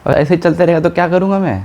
और ऐसे ही चलते रहेगा तो क्या करूँगा मैं।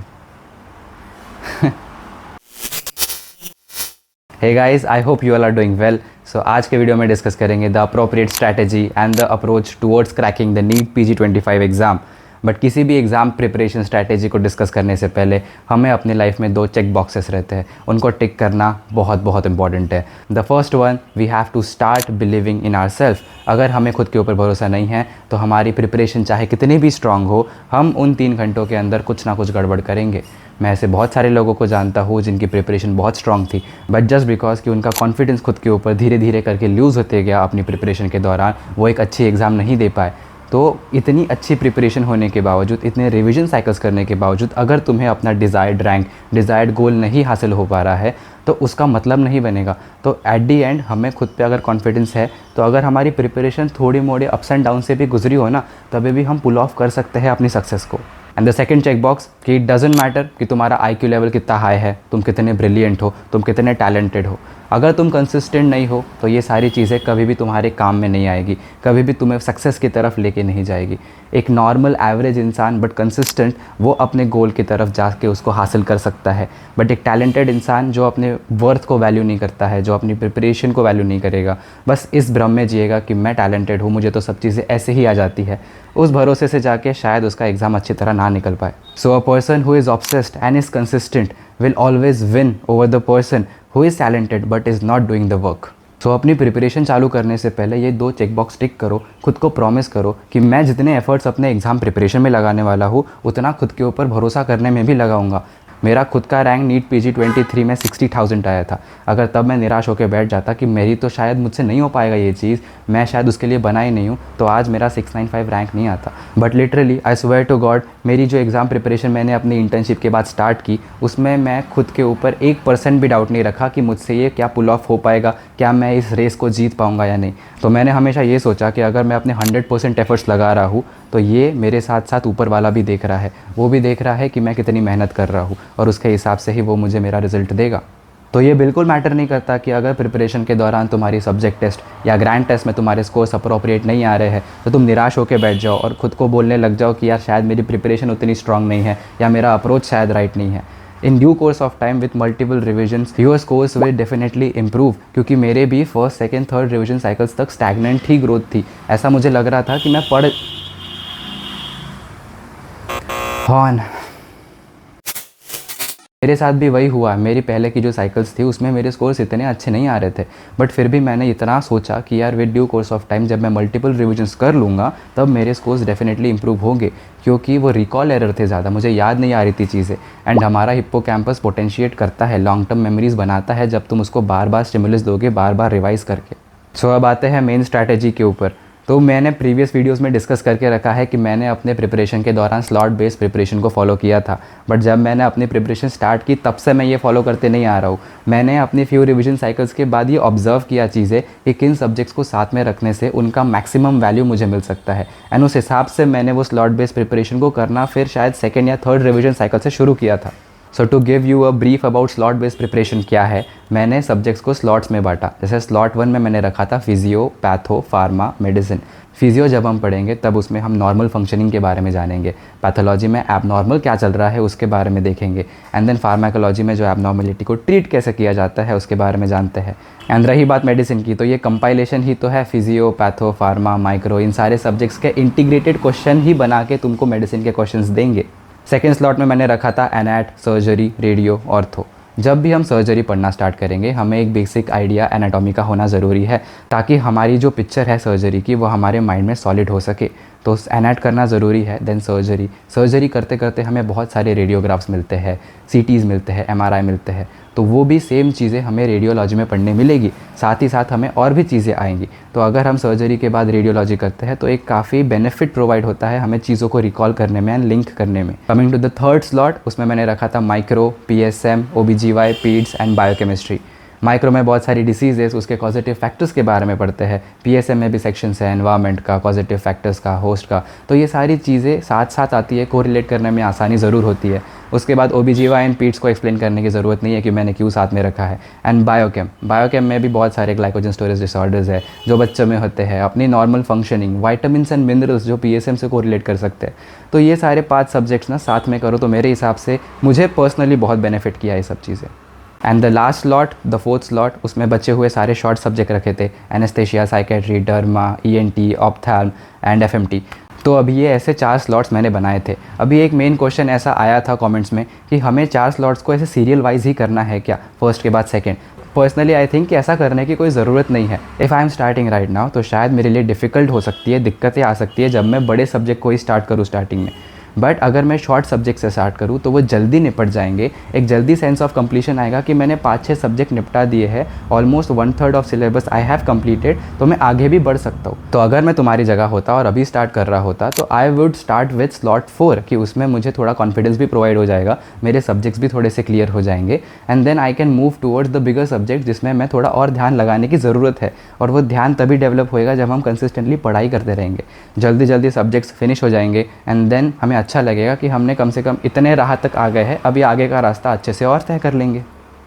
Hey guys, I hope you all are doing well. So आज के वीडियो में डिस्कस करेंगे the appropriate strategy and the approach towards cracking the NEET PG 25 exam. But किसी भी एग्ज़ाम प्रिपरेशन स्ट्रैटेजी को डिस्कस करने से पहले हमें अपनी लाइफ में 2 चेक बॉक्सेस रहते हैं, उनको टिक करना बहुत बहुत इंपॉर्टेंट है। The first one, we have to start believing in our self. अगर हमें खुद के ऊपर भरोसा नहीं है तो हमारी प्रिपरेशन चाहे कितनी भी स्ट्रांग हो, हम उन 3 घंटों के अंदर कुछ ना कुछ गड़बड़ करेंगे। मैं ऐसे बहुत सारे लोगों को जानता हूँ जिनकी प्रिपरेशन बहुत स्ट्रांग थी, बट जस्ट बिकॉज कि उनका कॉन्फिडेंस खुद के ऊपर धीरे धीरे करके लूज़ होते गया अपनी प्रिपरेशन के दौरान, वो एक अच्छी एग्ज़ाम नहीं दे पाए। तो इतनी अच्छी प्रिपरेशन होने के बावजूद, इतने रिवीजन साइकिल्स करने के बावजूद, अगर तुम्हें अपना डिज़ायर्ड रैंक, डिज़ायर्ड गोल नहीं हासिल हो पा रहा है तो उसका मतलब नहीं बनेगा। तो एट दी एंड हमें खुद पे अगर कॉन्फिडेंस है तो अगर हमारी प्रिपरेशन थोड़ी मोड़ी अप्स एंड डाउन से भी गुजरी हो ना, तभी भी हम पुल ऑफ कर सकते हैं अपनी सक्सेस को। And the second check box कि इट डजेंट मैटर कि तुम्हारा IQ लेवल कितना हाई है, तुम कितने ब्रिलियंट हो, तुम कितने टैलेंटेड हो। अगर तुम कंसिस्टेंट नहीं हो तो ये सारी चीज़ें कभी भी तुम्हारे काम में नहीं आएगी, कभी भी तुम्हें सक्सेस की तरफ लेके नहीं जाएगी। एक नॉर्मल एवरेज इंसान बट कंसिस्टेंट, वो अपने गोल की तरफ जाके उसको हासिल कर सकता है। बट एक टैलेंटेड इंसान जो अपने वर्थ को वैल्यू नहीं करता है, जो अपनी प्रिपरेशन को वैल्यू नहीं करेगा, बस इस भ्रम में जिएगा कि मैं टैलेंटेड हूँ, मुझे तो सब चीज़ें ऐसे ही आ जाती है, उस भरोसे से जाके शायद उसका एग्ज़ाम अच्छी तरह ना निकल पाए। So a person who is obsessed and is consistent will always win over the person who is talented but is not doing the work. सो अपनी प्रिपरेशन चालू करने से पहले ये 2 चेक बॉक्स टिक करो, खुद को प्रॉमिस करो कि मैं जितने एफर्ट्स अपने एग्ज़ाम प्रिपरेशन में लगाने वाला हूँ उतना खुद के ऊपर भरोसा करने में भी लगाऊंगा। मेरा खुद का रैंक नीट PG 23 में 60,000 आया था। अगर तब मैं निराश होकर बैठ जाता कि मेरी तो शायद मुझसे नहीं हो पाएगा ये चीज़, मैं शायद उसके लिए बना ही नहीं हूँ, तो आज मेरा 695 रैंक नहीं आता। But literally I swear to God, मेरी जो एग्ज़ाम प्रिपरेशन मैंने अपनी इंटर्नशिप के बाद स्टार्ट की, उसमें मैं खुद के ऊपर 1% भी डाउट नहीं रखा कि मुझसे ये क्या पुल ऑफ हो पाएगा, क्या मैं इस रेस को जीत पाऊँगा या नहीं। तो मैंने हमेशा ये सोचा कि अगर मैं अपने 100% एफर्ट्स लगा रहा हूँ तो ये मेरे साथ साथ ऊपर वाला भी देख रहा है, वो भी देख रहा है कि मैं कितनी मेहनत कर रहा हूँ, और उसके हिसाब से ही वो मुझे मेरा रिज़ल्ट देगा। तो ये बिल्कुल मैटर नहीं करता कि अगर प्रिपरेशन के दौरान तुम्हारी सब्जेक्ट टेस्ट या ग्रैंड टेस्ट में तुम्हारे स्कोर्स अप्रोप्रिएट नहीं आ रहे हैं तो तुम निराश होकर बैठ जाओ और खुद को बोलने लग जाओ कि यार शायद मेरी प्रिपरेशन उतनी स्ट्रांग नहीं है या मेरा अप्रोच शायद राइट नहीं है। In due course of time with multiple revisions your scores will definitely improve, क्योंकि मेरे भी first second third revision cycles तक स्टैगनेंट ही ग्रोथ थी। ऐसा मुझे लग रहा था कि मैं मेरे साथ भी वही हुआ। मेरी पहले की जो साइकिल्स थी उसमें मेरे स्कोर्स इतने अच्छे नहीं आ रहे थे, बट फिर भी मैंने इतना सोचा कि यार with due course of time जब मैं मल्टीपल रिविजन्स कर लूँगा तब मेरे स्कोर्स डेफिनेटली इंप्रूव होंगे, क्योंकि वो रिकॉल एरर थे ज़्यादा, मुझे याद नहीं आ रही थी चीज़ें। एंड हमारा हिप्पोकैम्पस पोटेंशिएट करता है, लॉन्ग टर्म मेमोरीज बनाता है जब तुम उसको बार बार स्टिमुलस दोगे, बार बार रिवाइज़ करके। सो अब आते हैं मेन स्ट्रैटेजी के ऊपर। तो मैंने प्रीवियस वीडियोस में डिस्कस करके रखा है कि मैंने अपने प्रिपरेशन के दौरान स्लॉट बेस्ड प्रिपरेशन को फॉलो किया था, बट जब मैंने अपनी प्रिपरेशन स्टार्ट की तब से मैं ये फॉलो करते नहीं आ रहा हूँ। मैंने अपनी फ्यू रिवीजन साइकिल्स के बाद ये ऑब्जर्व किया चीज़ें कि किन सब्जेक्ट्स को साथ में रखने से उनका मैक्सिमम वैल्यू मुझे मिल सकता है, एंड उस हिसाब से मैंने वो स्लॉट बेस्ड प्रिपरेशन को करना फिर शायद सेकेंड या थर्ड रिविजन साइकिल से शुरू किया था। So to give you a brief about slot based preparation क्या है, मैंने सब्जेक्ट्स को स्लॉट्स में बांटा। जैसे स्लॉट 1 में मैंने रखा था physio, patho, pharma, medicine. Physio जब हम पढ़ेंगे तब उसमें हम नॉर्मल फंक्शनिंग के बारे में जानेंगे, पैथोलॉजी में एबनॉर्मल क्या चल रहा है उसके बारे में देखेंगे, एंड देन फार्माकोलॉजी में जो एबनॉर्मलिटी को ट्रीट कैसे किया जाता है उसके बारे में जानते हैं। एंड रही बात मेडिसिन की, तो ये कंपाइलेशन ही तो है, फिजियो, पैथो, फार्मा, माइक्रो, इन सारे सब्जेक्ट्स के इंटीग्रेटेड क्वेश्चन ही बना के तुमको मेडिसिन के क्वेश्चन देंगे। सेकेंड स्लॉट में मैंने रखा था एनैट, सर्जरी, रेडियो, ऑर्थो। जब भी हम सर्जरी पढ़ना स्टार्ट करेंगे हमें एक बेसिक आइडिया एनाटॉमी का होना ज़रूरी है, ताकि हमारी जो पिक्चर है सर्जरी की वो हमारे माइंड में सॉलिड हो सके। तो एनैट करना ज़रूरी है। देन सर्जरी करते करते हमें बहुत सारे रेडियोग्राफ्स मिलते हैं, CTs मिलते हैं, MRI मिलते हैं, तो वो भी सेम चीज़ें हमें रेडियोलॉजी में पढ़ने मिलेगी। साथ ही साथ हमें और भी चीज़ें आएंगी। तो अगर हम सर्जरी के बाद रेडियोलॉजी करते हैं तो एक काफ़ी बेनिफिट प्रोवाइड होता है हमें चीज़ों को रिकॉल करने में एंड लिंक करने में। Coming to the third slot, उसमें मैंने रखा था micro, PSM, OBGY, peds and biochemistry. Micro में बहुत सारी डिसीजेस, उसके पॉजिटिव फैक्टर्स के बारे में पढ़ते हैं। PSM में भी सेक्शंस है एनवायरनमेंट का, पॉजिटिव फैक्टर्स का, होस्ट का। तो ये सारी चीज़ें साथ साथ आती है, कोरिलेट करने में आसानी ज़रूर होती है। उसके बाद OBGYN पीट्स को एक्सप्लेन करने की ज़रूरत नहीं है कि मैंने क्यों साथ में रखा है। एंड बायोकेम में भी बहुत सारे ग्लाइकोजन स्टोरेज डिसऑर्डर्स है जो बच्चों में होते हैं, अपनी normal functioning, vitamins and minerals जो PSM से कोरिलेट कर सकते हैं। तो ये सारे 5 सब्जेक्ट्स ना साथ में करो तो मेरे हिसाब से मुझे पर्सनली बहुत बेनिफिट किया ये सब चीज़ें। And the last slot, the 4th slot, उसमें बचे हुए सारे शॉर्ट सब्जेक्ट रखे थे, anaesthesia, psychiatry, derma, ENT, ophthalm and FMT। तो अभी ये ऐसे 4 स्लॉट्स मैंने बनाए थे। अभी एक मेन क्वेश्चन ऐसा आया था कमेंट्स में कि हमें 4 स्लॉट्स को ऐसे सीरियल वाइज ही करना है क्या, फर्स्ट के बाद सेकंड। पर्सनली आई थिंक कि ऐसा करने की कोई ज़रूरत नहीं है। If I am starting right now तो शायद मेरे लिए डिफ़िकल्ट हो सकती है, दिक्कतें आ सकती है जब मैं बड़े सब्जेक्ट को ही स्टार्ट करूँ स्टार्टिंग में। बट अगर मैं शॉर्ट सब्जेक्ट से स्टार्ट करूँ तो वो जल्दी निपट जाएंगे, एक जल्दी सेंस ऑफ कंप्लीशन आएगा कि मैंने 5-6 सब्जेक्ट निपटा दिए हैं, almost 1/3 of syllabus I have completed, तो मैं आगे भी बढ़ सकता हूँ। तो अगर मैं तुम्हारी जगह होता और अभी स्टार्ट कर रहा होता तो I would start with slot 4 कि उसमें मुझे थोड़ा कॉन्फिडेंस भी प्रोवाइड हो जाएगा, मेरे सब्जेक्ट्स भी थोड़े से क्लियर हो जाएंगे and then I can move towards the bigger subject जिसमें मैं थोड़ा और ध्यान लगाने की ज़रूरत है। और वो ध्यान तभी डेवलप होएगा जब हम कंसिस्टेंटली पढ़ाई करते रहेंगे। जल्दी जल्दी सब्जेक्ट्स फिनिश हो जाएंगे एंड देन हमें अच्छा लगेगा कि हमने कम से कम इतने राह तक आ गए हैं, अभी आगे का रास्ता अच्छे से और तय कर लेंगे।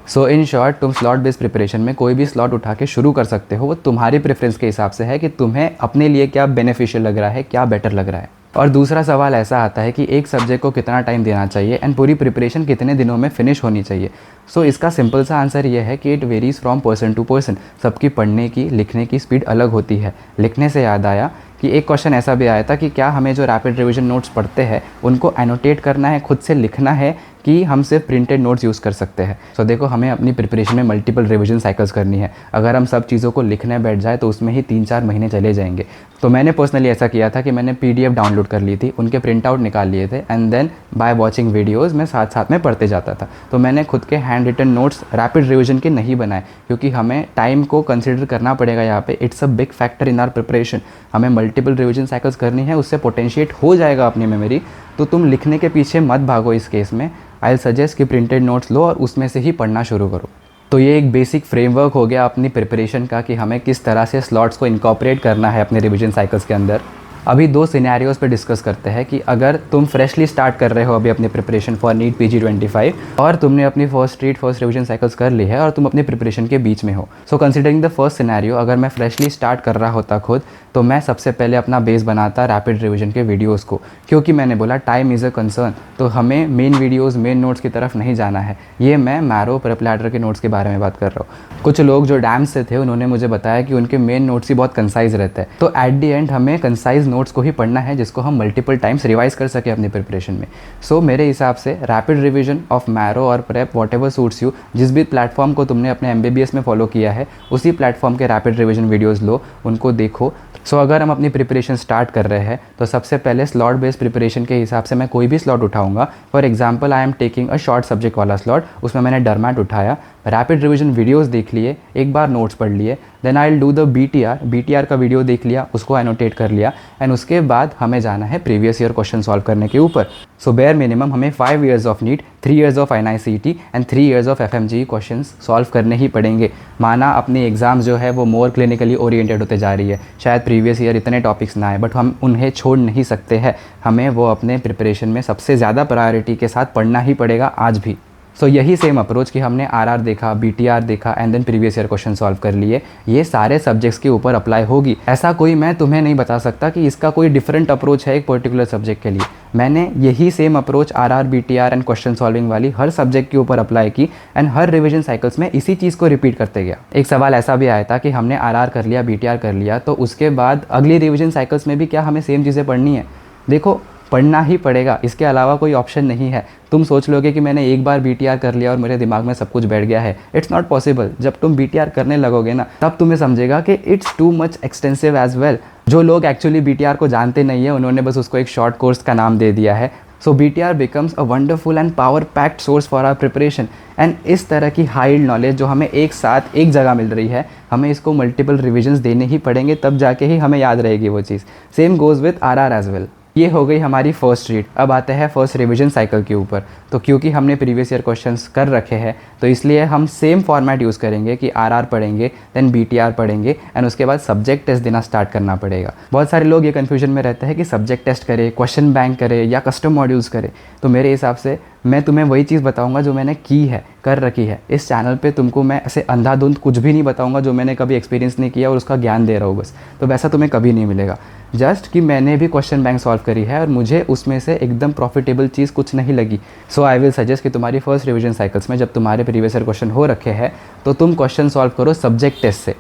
सो इन शॉर्ट, तुम स्लॉट बेस्ड प्रिपरेशन में कोई भी स्लॉट उठा के शुरू कर सकते हो। वो तुम्हारी प्रेफरेंस के हिसाब से है कि तुम्हें अपने लिए क्या बेनिफिशियल लग रहा है, क्या बेटर लग रहा है। और दूसरा सवाल ऐसा आता है कि एक सब्जेक्ट को कितना टाइम देना चाहिए एंड पूरी प्रिपरेशन कितने दिनों में फिनिश होनी चाहिए। सो इसका सिंपल सा आंसर ये है कि it varies from person to person. सबकी पढ़ने की, लिखने की स्पीड अलग होती है। लिखने से याद आया कि एक क्वेश्चन ऐसा भी आया था कि क्या हमें जो रैपिड रिवीजन नोट्स पढ़ते हैं उनको एनोटेट करना है, खुद से लिखना है, कि हम सिर्फ प्रिंटेड नोट्स यूज़ कर सकते हैं। सो देखो, हमें अपनी प्रिपरेशन में मल्टीपल रिवीजन साइकिल्स करनी है। अगर हम सब चीज़ों को लिखने बैठ जाए तो उसमें ही 3-4 महीने चले जाएंगे। तो मैंने पर्सनली ऐसा किया था कि मैंने PDF डाउनलोड कर ली थी, उनके प्रिंट आउट निकाल लिए थे and then by watching videos मैं साथ साथ में पढ़ते जाता था। तो मैंने खुद के handwritten notes rapid revision के नहीं बनाए, क्योंकि हमें टाइम को कंसिडर करना पड़ेगा यहाँ पे। It's a big factor in our preparation. हमें मल्टीपल रिवीजन साइकिल्स करनी है, उससे पोटेंशिएट हो जाएगा अपनी मेमोरी। तो तुम लिखने के पीछे मत भागो इस केस में। आई सजेस्ट कि प्रिंटेड नोट्स लो और उसमें से ही पढ़ना शुरू करो। तो ये एक बेसिक फ्रेमवर्क हो गया अपनी प्रिपरेशन का कि हमें किस तरह से स्लॉट्स को इनकॉर्पोरेट करना है अपने रिवीजन साइकिल्स के अंदर। अभी 2 सिनेरियोज़ पे डिस्कस करते हैं कि अगर तुम फ्रेशली स्टार्ट कर रहे हो अभी अपनी प्रिपरेशन फॉर नीट PG25 और तुमने अपनी फर्स्ट रिवीजन साइकिल्स कर ली है और तुम अपनी प्रिपरेशन के बीच में हो। So considering the first scenario, अगर मैं फ्रेशली स्टार्ट कर रहा होता खुद, तो मैं सबसे पहले अपना बेस बनाता रैपिड रिवीजन के वीडियोज़ को, क्योंकि मैंने बोला टाइम इज़ अ कंसर्न। तो हमें मेन वीडियोज़, मेन नोट्स की तरफ नहीं जाना है। ये मैं मैरो प्रेप लैडर के नोट्स के बारे में बात कर रहा हूँ। कुछ लोग जो डैम्स से थे उन्होंने मुझे बताया कि उनके मेन नोट्स ही बहुत कंसाइज रहते हैं। तो एट दी एंड हमें कंसाइज नोट्स को ही पढ़ना है जिसको हम मल्टीपल टाइम्स रिवाइज कर सके अपनी प्रिपरेशन में। सो मेरे हिसाब से रैपिड रिवीजन ऑफ मैरो और प्रेप, व्हाटएवर सूट्स यू, जिस भी प्लेटफॉर्म को तुमने अपने MBBS में फॉलो किया है उसी प्लेटफॉर्म के रैपिड रिवीजन वीडियोज़ लो, उनको देखो। सो अगर हम अपनी प्रिपरेशन स्टार्ट कर रहे हैं तो सबसे पहले स्लॉट बेस्ड प्रिपरेशन के हिसाब से मैं कोई भी स्लॉट उठाऊंगा। For example, I am taking a short subject वाला स्लॉट, उसमें मैंने डरमैट उठाया, रैपिड रिवीजन वीडियोस देख लिए, एक बार नोट्स पढ़ लिए, then I will do the BTR का वीडियो देख लिया, उसको एनोटेट कर लिया एंड उसके बाद हमें जाना है प्रीवियस ईयर क्वेश्चन सॉल्व करने के ऊपर। सो बेयर मिनिमम हमें 5 years of NEET, 3 years of INICET and 3 years of FMGE questions solve करने ही पड़ेंगे। माना अपनी एग्ज़ाम जो है वो मोर क्लिनिकली ओरिएंटेड होते जा रही है, शायद प्रीवियस ईयर इतने टॉपिक्स ना आए, बट हम उन्हें छोड़ नहीं सकते हैं। हमें वो अपने प्रिपरेशन में सबसे ज़्यादा प्रायोरिटी के साथ पढ़ना ही पड़ेगा आज भी। सो यही सेम अप्रोच कि हमने RR देखा, BTR देखा and then previous year question solve कर लिए, ये सारे सब्जेक्ट्स के ऊपर अप्लाई होगी। ऐसा कोई मैं तुम्हें नहीं बता सकता कि इसका कोई डिफरेंट अप्रोच है एक पर्टिकुलर सब्जेक्ट के लिए। मैंने यही same approach RR, BTR and question solving वाली हर सब्जेक्ट के ऊपर अप्लाई की एंड हर रिवीजन साइकिल्स में इसी चीज़ को रिपीट करते गया। एक सवाल ऐसा भी आया था कि हमने RR कर लिया, BTR कर लिया, तो उसके बाद अगली रिवीजन साइकिल्स में भी क्या हमें सेम चीज़ें पढ़नी है? देखो, पढ़ना ही पड़ेगा, इसके अलावा कोई ऑप्शन नहीं है। तुम सोच लोगे कि मैंने एक बार BTR कर लिया और मेरे दिमाग में सब कुछ बैठ गया है। It's not possible. जब तुम BTR करने लगोगे ना, तब तुम्हें समझेगा कि it's too much extensive as well. जो लोग एक्चुअली BTR को जानते नहीं है, उन्होंने बस उसको एक शॉर्ट कोर्स का नाम दे दिया है। So BTR becomes a wonderful and power packed source for our preparation. And इस तरह की हाई नॉलेज जो हमें एक साथ एक जगह मिल रही है, हमें इसको मल्टीपल रिविजन्स देने ही पड़ेंगे, तब जाके ही हमें याद रहेगी वो चीज़। Same goes with RR as well. ये हो गई हमारी फर्स्ट रीड। अब आते हैं फर्स्ट रिवीजन साइकिल के ऊपर। तो क्योंकि हमने प्रीवियस ईयर क्वेश्चंस कर रखे हैं, तो इसलिए हम सेम फॉर्मेट यूज़ करेंगे कि RR पढ़ेंगे, देन BTR पढ़ेंगे एंड उसके बाद सब्जेक्ट टेस्ट देना स्टार्ट करना पड़ेगा। बहुत सारे लोग ये कन्फ्यूजन में रहते हैं कि सब्जेक्ट टेस्ट करें, क्वेश्चन बैंक करें या कस्टम मॉड्यूल्स करें। तो मेरे हिसाब से मैं तुम्हें वही चीज़ बताऊंगा जो मैंने की है, कर रखी है। इस चैनल पे तुमको मैं ऐसे अंधाधुंध कुछ भी नहीं बताऊंगा जो मैंने कभी एक्सपीरियंस नहीं किया और उसका ज्ञान दे रहा हूँ बस। तो वैसा तुम्हें कभी नहीं मिलेगा। जस्ट कि मैंने भी क्वेश्चन बैंक सॉल्व करी है और मुझे उसमें से एकदम प्रॉफिटेबल चीज़ कुछ नहीं लगी। सो आई विल सजेस्ट कि तुम्हारी फर्स्ट रिवीजन साइकिल्स में जब तुम्हारे प्रीवियस ईयर क्वेश्चन हो रखे हैं तो तुम क्वेश्चन सॉल्व करो सब्जेक्ट टेस्ट से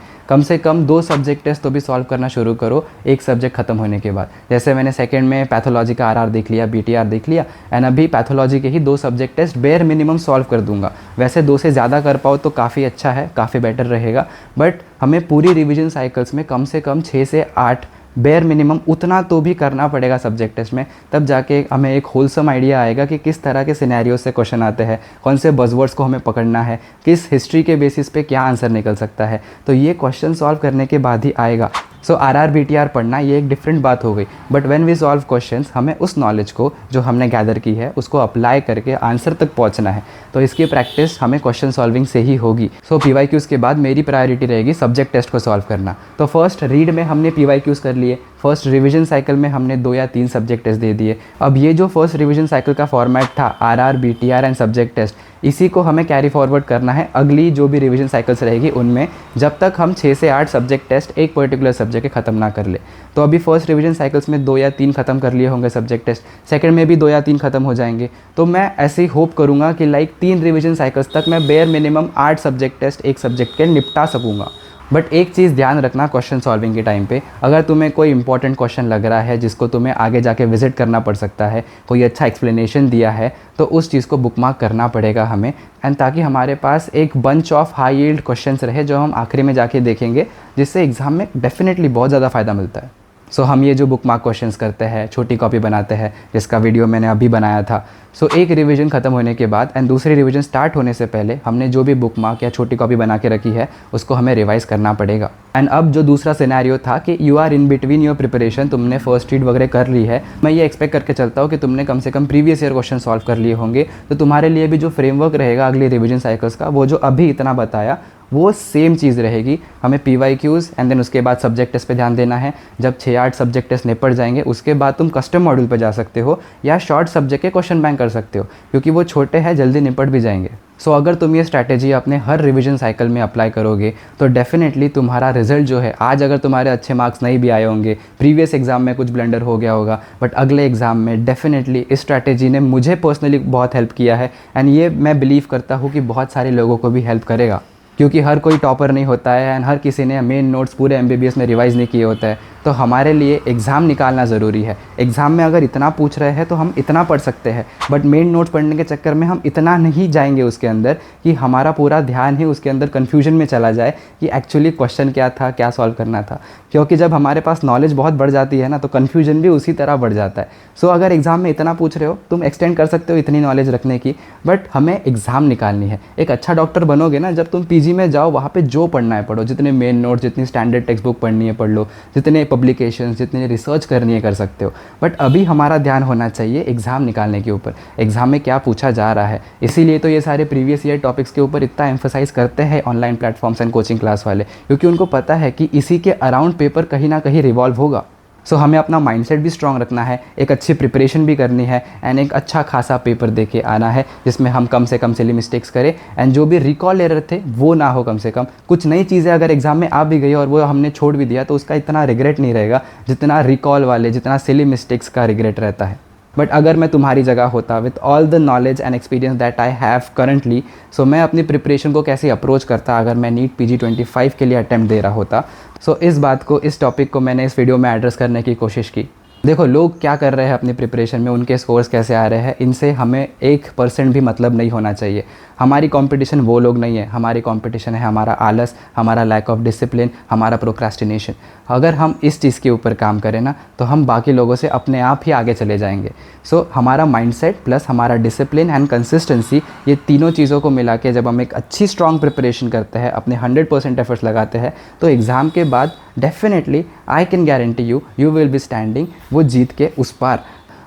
कम 2 सब्जेक्ट टेस्ट तो भी सॉल्व करना शुरू करो एक सब्जेक्ट खत्म होने के बाद। जैसे मैंने सेकंड में पैथोलॉजी का आरआर देख लिया, बीटीआर देख लिया, एंड अभी पैथोलॉजी के ही 2 subject test bare minimum solve कर दूंगा। वैसे 2 से ज़्यादा कर पाओ तो काफ़ी अच्छा है, काफ़ी बेटर रहेगा, बट हमें पूरी रिवीजन साइकिल्स में कम से कम 6 से 8 बेयर मिनिमम उतना तो भी करना पड़ेगा सब्जेक्ट टेस्ट में। तब जाके हमें एक होलसम आइडिया आएगा कि किस तरह के सिनेरियो से क्वेश्चन आते हैं, कौन से बज़वर्ड्स को हमें पकड़ना है, किस हिस्ट्री के बेसिस पे क्या आंसर निकल सकता है। तो ये क्वेश्चन सॉल्व करने के बाद ही आएगा। सो आरआर बीटीआर पढ़ना ये एक डिफरेंट बात हो गई, but when we solve questions हमें उस नॉलेज को जो हमने गैदर की है उसको अप्लाई करके आंसर तक पहुंचना है। तो इसकी प्रैक्टिस हमें क्वेश्चन सॉल्विंग से ही होगी। सो पीवाईक्यूज़ के बाद मेरी प्रायोरिटी रहेगी सब्जेक्ट टेस्ट को सॉल्व करना। तो फर्स्ट रीड में हमने पीवाईक्यूज़ कर लिए, फर्स्ट रिवीजन साइकिल में हमने 2 या 3 सब्जेक्ट टेस्ट दे दिए। अब ये जो फर्स्ट रिवीजन साइकिल का फॉर्मेट था RR BTR and subject test, इसी को हमें कैरी फॉरवर्ड करना है अगली जो भी रिवीजन साइकिल्स रहेगी उनमें, जब तक हम 6 से 8 सब्जेक्ट टेस्ट एक पर्टिकुलर सब्जेक्ट के ख़त्म ना कर ले। तो अभी फर्स्ट रिवीजन साइकिल्स में 2 या 3 खत्म कर लिए होंगे सब्जेक्ट टेस्ट, सेकंड में भी 2 या 3 खत्म हो जाएंगे। तो मैं ऐसे ही होप करूँगा कि लाइक 3 रिवीजन साइकिल्स तक मैं बेयर मिनिमम 8 सब्जेक्ट टेस्ट एक सब्जेक्ट के निपटा सकूँगा। बट एक चीज़ ध्यान रखना क्वेश्चन सॉल्विंग के टाइम पे, अगर तुम्हें कोई इंपॉर्टेंट क्वेश्चन लग रहा है जिसको तुम्हें आगे जाके विजिट करना पड़ सकता है, कोई अच्छा एक्सप्लेनेशन दिया है, तो उस चीज़ को बुकमार्क करना पड़ेगा हमें, एंड ताकि हमारे पास एक bunch of high yield questions रहे जो हम आखिरी में जाके देखेंगे, जिससे एग्ज़ाम में डेफिनेटली बहुत ज़्यादा फ़ायदा मिलता है। सो हम ये जो बुकमार्क क्वेश्चंस करते हैं, छोटी कॉपी बनाते हैं, जिसका वीडियो मैंने अभी बनाया था। सो एक रिवीजन ख़त्म होने के बाद एंड दूसरी रिवीजन स्टार्ट होने से पहले हमने जो भी बुकमार्क या छोटी कॉपी बना के रखी है उसको हमें रिवाइज़ करना पड़ेगा। एंड अब जो दूसरा सिनेरियो था कि you are in between your preparation, तुमने फर्स्ट रीड वगैरह कर ली है, मैं ये एक्सपेक्ट करके चलता हूँ कि तुमने कम से कम प्रीवियस ईयर क्वेश्चन सॉल्व कर लिए होंगे। तो तुम्हारे लिए भी जो फ्रेमवर्क रहेगा अगली रिवीजन साइकिल्स का, वो जो अभी इतना बताया वो सेम चीज़ रहेगी। हमें पीवाईक्यूज़ एंड देन उसके बाद सब्जेक्ट टेस्ट पे ध्यान देना है। जब 6-8 सब्जेक्ट टेस्ट निपट जाएंगे उसके बाद तुम कस्टम मॉड्यूल पे जा सकते हो या शॉर्ट सब्जेक्ट के क्वेश्चन बैंक कर सकते हो, क्योंकि वो छोटे हैं, जल्दी निपट भी जाएंगे। सो अगर तुम ये स्ट्रैटेजी अपने हर रिवीजन साइकिल में अप्लाई करोगे तो डेफिनेटली तुम्हारा रिजल्ट जो है, आज अगर तुम्हारे अच्छे मार्क्स नहीं भी आए होंगे, प्रीवियस एग्जाम में कुछ ब्लंडर हो गया होगा, बट अगले एग्जाम में डेफिनेटली इस स्ट्रैटेजी ने मुझे पर्सनली बहुत हेल्प किया है एंड ये मैं बिलीव करता हूँ कि बहुत सारे लोगों को भी हेल्प करेगा, क्योंकि हर कोई टॉपर नहीं होता है एंड हर किसी ने मेन नोट्स पूरे एमबीबीएस में रिवाइज़ नहीं किए होता है। तो हमारे लिए एग्ज़ाम निकालना ज़रूरी है। एग्ज़ाम में अगर इतना पूछ रहे हैं तो हम इतना पढ़ सकते हैं, बट मेन नोट्स पढ़ने के चक्कर में हम इतना नहीं जाएंगे उसके अंदर कि हमारा पूरा ध्यान ही उसके अंदर कन्फ्यूजन में चला जाए कि एक्चुअली क्वेश्चन क्या था, क्या सॉल्व करना था। क्योंकि जब हमारे पास नॉलेज बहुत बढ़ जाती है ना, तो कन्फ्यूजन भी उसी तरह बढ़ जाता है। सो अगर एग्ज़ाम में इतना पूछ रहे हो, तुम एक्सटेंड कर सकते हो इतनी नॉलेज रखने की, बट हमें एग्ज़ाम निकालनी है। एक अच्छा डॉक्टर बनोगे ना जब तुम पीजी में जाओ, वहाँ पे जो पढ़ना है पढ़ो, जितने मेन नोट्स, जितनी स्टैंडर्ड टेक्स्ट बुक पढ़नी है पढ़ लो, जितने पब्लिकेशंस, जितनी रिसर्च करनी है कर सकते हो। बट अभी हमारा ध्यान होना चाहिए एग्ज़ाम निकालने के ऊपर, एग्ज़ाम में क्या पूछा जा रहा है। इसीलिए तो ये सारे प्रीवियस ईयर टॉपिक्स के ऊपर इतना एम्फसाइज़ करते हैं online platforms and coaching class वाले, क्योंकि उनको पता है कि इसी के अराउंड पेपर कहीं ना कहीं रिवॉल्व होगा। सो हमें अपना माइंडसेट भी स्ट्रांग रखना है, एक अच्छी प्रिपरेशन भी करनी है एंड एक अच्छा खासा पेपर दे के आना है जिसमें हम कम से कम सिली मिस्टेक्स करें एंड जो भी रिकॉल एरर थे वो ना हो। कम से कम कुछ नई चीज़ें अगर एग्जाम में आ भी गई और वो हमने छोड़ भी दिया तो उसका इतना रिग्रेट नहीं रहेगा जितना रिकॉल वाले, जितना सिली मिस्टेक्स का रिग्रेट रहता है। बट अगर मैं तुम्हारी जगह होता with all the knowledge and experience that I have currently, so मैं अपनी प्रिपरेशन को कैसे अप्रोच करता अगर मैं नीट PG 25 के लिए अटैम्प्ट दे रहा होता। सो इस बात को, इस टॉपिक को मैंने इस वीडियो में एड्रेस करने की कोशिश की। देखो लोग क्या कर रहे हैं अपनी प्रिपरेशन में, उनके स्कोर्स कैसे आ रहे हैं, इनसे हमें 1% भी मतलब नहीं होना चाहिए। हमारी कंपटीशन वो लोग नहीं है, हमारी कंपटीशन है हमारा आलस, हमारा लैक ऑफ डिसिप्लिन, हमारा प्रोक्रास्टिनेशन। अगर हम इस चीज़ के ऊपर काम करें ना तो हम बाकी लोगों से अपने आप ही आगे चले जाएंगे। सो हमारा माइंडसेट प्लस हमारा डिसिप्लिन एंड कंसिस्टेंसी, ये तीनों चीज़ों को मिला के जब हम एक अच्छी स्ट्रॉन्ग प्रिपरेशन करते हैं, अपने 100% एफर्ट्स लगाते हैं, तो एग्ज़ाम के बाद definitely I can guarantee you will be standing वो जीत के उस पार।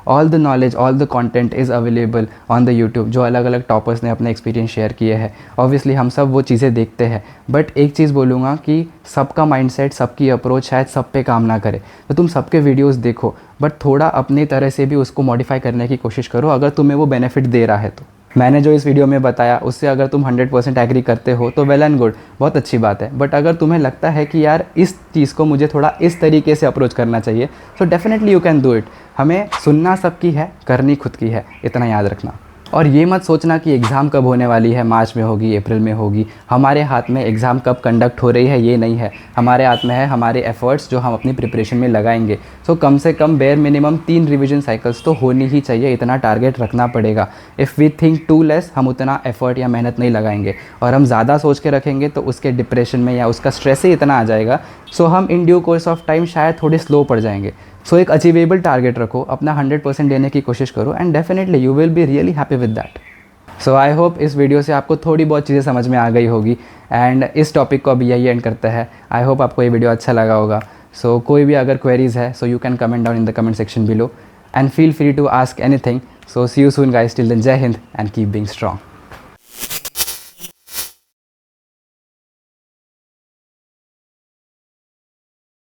All the knowledge, all the content is available on the YouTube. जो अलग अलग टॉपर्स ने अपने एक्सपीरियंस शेयर किए हैं, ऑब्वियसली हम सब वो चीज़ें देखते हैं, बट एक चीज़ बोलूँगा कि सबका माइंडसेट, सबकी अप्रोच शायद सब पे काम ना करे। तो तुम सबके वीडियोस देखो, बट थोड़ा अपनी तरह से भी उसको मॉडिफाई करने की कोशिश करो, अगर तुम्हें वो बेनिफिट दे रहा है तो। मैंने जो इस वीडियो में बताया उससे अगर तुम 100% एग्री करते हो तो वेल एंड गुड, बहुत अच्छी बात है। बट अगर तुम्हें लगता है कि यार इस चीज़ को मुझे थोड़ा इस तरीके से अप्रोच करना चाहिए, so definitely you can do it. हमें सुनना सबकी है, करनी खुद की है, इतना याद रखना। और ये मत सोचना कि एग्ज़ाम कब होने वाली है, मार्च में होगी, अप्रैल में होगी। हमारे हाथ में एग्ज़ाम कब कंडक्ट हो रही है ये नहीं है, हमारे हाथ में है हमारे एफ़र्ट्स जो हम अपनी प्रिपरेशन में लगाएंगे। सो कम से कम बेयर मिनिमम 3 रिवीजन साइकिल्स तो होनी ही चाहिए, इतना टारगेट रखना पड़ेगा। If we think too less, हम उतना एफ़र्ट या मेहनत नहीं लगाएंगे, और हम ज़्यादा सोच के रखेंगे तो उसके डिप्रेशन में या उसका स्ट्रेस ही इतना आ जाएगा, सो हम in due course of time शायद थोड़े स्लो पड़ जाएंगे। सो एक अचीवेबल टारगेट रखो, अपना 100% देने की कोशिश करो, and definitely you will be really happy with that. So I hope इस वीडियो से आपको थोड़ी बहुत चीज़ें समझ में आ गई होगी, एंड इस टॉपिक को अभी यही एंड करते हैं। आई होप आपको ये वीडियो अच्छा लगा होगा। सो कोई भी अगर क्वेरीज़ है, so you can comment down in the comment section below, and feel free to ask anything. So see you soon guys, till then Jai Hind and keep being strong.